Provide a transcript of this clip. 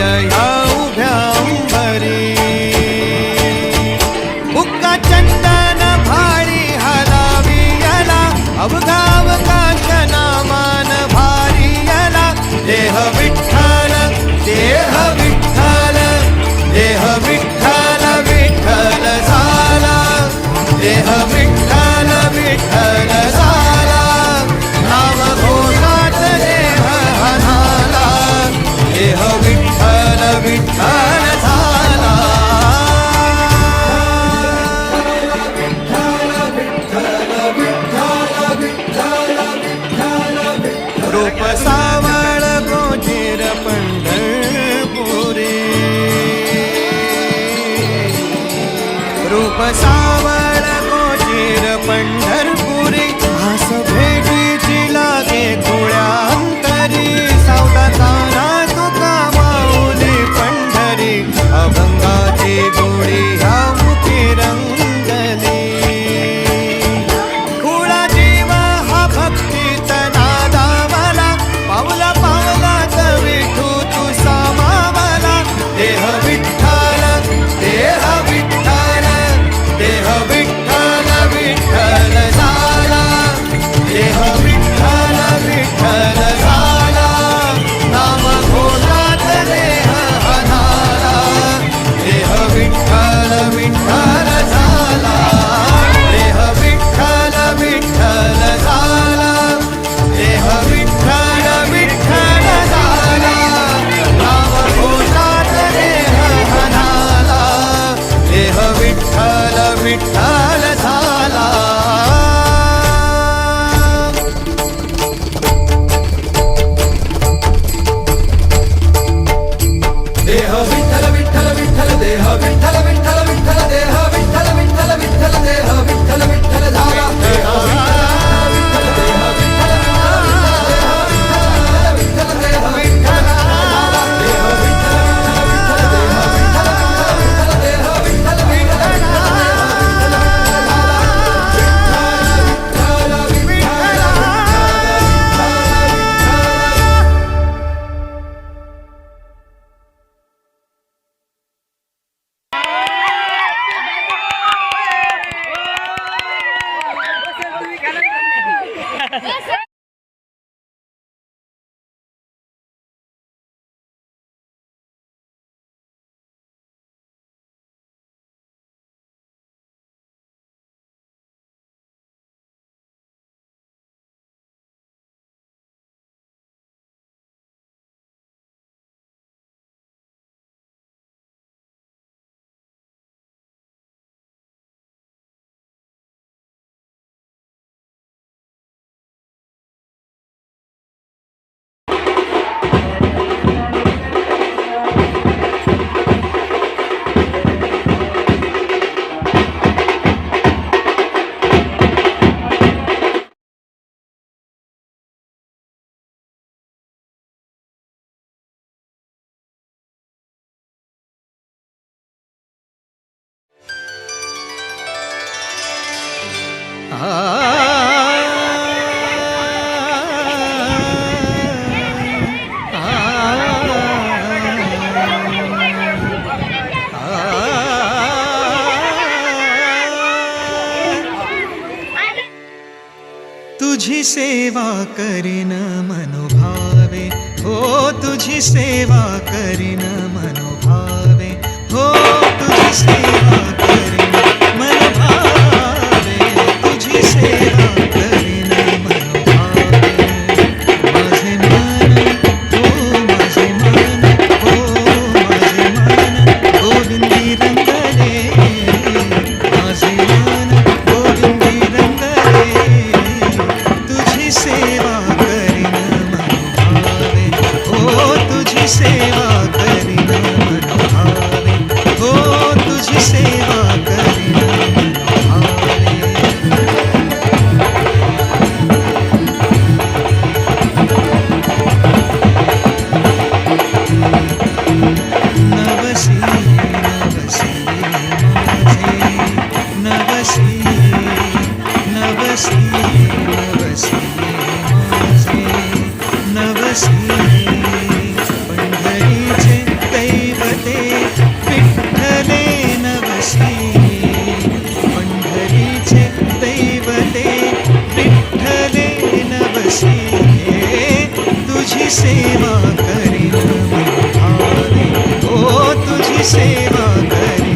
ह्या उभ्या अंबरी. बुक्का चंदन भारी हलावी याला अवघा अवकाश नामान भारी याला. देह विठ्ठल देह विठ्ठल देह विठ्ठल विठ्ठल झाला. देह विठ्ठल विठ्ठल झाला. नाम घोषात देह हनाला. देह विठ्ठल विठ्ठल झाला. रूप सावळ गोचर पंढरपुरी. रूप सावळ गोचर पंढरपुरी. हास भेटीची लागे खुळ्या अंतरी. सावता ताना तुका माऊली पंढरी. अभंगाची गोडी ह्या मुखी रंगली. खुळा जीव हा भक्तीत नादावला. पावला पावलात विठू तू सामावला. देह विठ्ठल देह विठ्ठल देह विठ्ठल विठ्ठल झाला. देह विठ्ठल विठ्ठल झाला. नाम घोषात देह हनाला. देह विठ्ठल विठ्ठल झाला. देह विठ्ठल विठ्ठल झाला. देह विठ्ठल विठ्ठल झाला. नाम घोषात देह हनाला. देह विठ्ठल विठ्ठल झाला. देह विठ्ठल विठ्ठल विठ्ठल देह विठ्ठल विठ्ठल विठ्ठल देह विठ्ठल विठ्ठल विठ्ठल देह विठ्ठल विठ्ठल झाला. देह विठ्ठल देह विठ्ठल विठ्ठल देह विठ्ठल झाला. देह विठ्ठल विठ्ठल देह विठ्ठल विठ्ठल देह विठ्ठल विठ्ठल तुझी सेवा करीन मनोभावे. हो तुझी सेवा करीन मनोभावे. हो तुझी सेवा करीन मनोभावे. तुझी सेवा करीन मनोभावे. माझे मन हो माझे मन हो माझे मन गोविंदी रंगले. माझे मन गोविंदी रंगले. तुझी सेवा करीन मनोभावे. हो तुझी सेवा करीन मनोभावे. हो तुझी सेवा करीन मनोभावे. नवसी नवसी माझे. नवसी नवसी नवसी माझे. नवसी पंढरीचे सेवा करी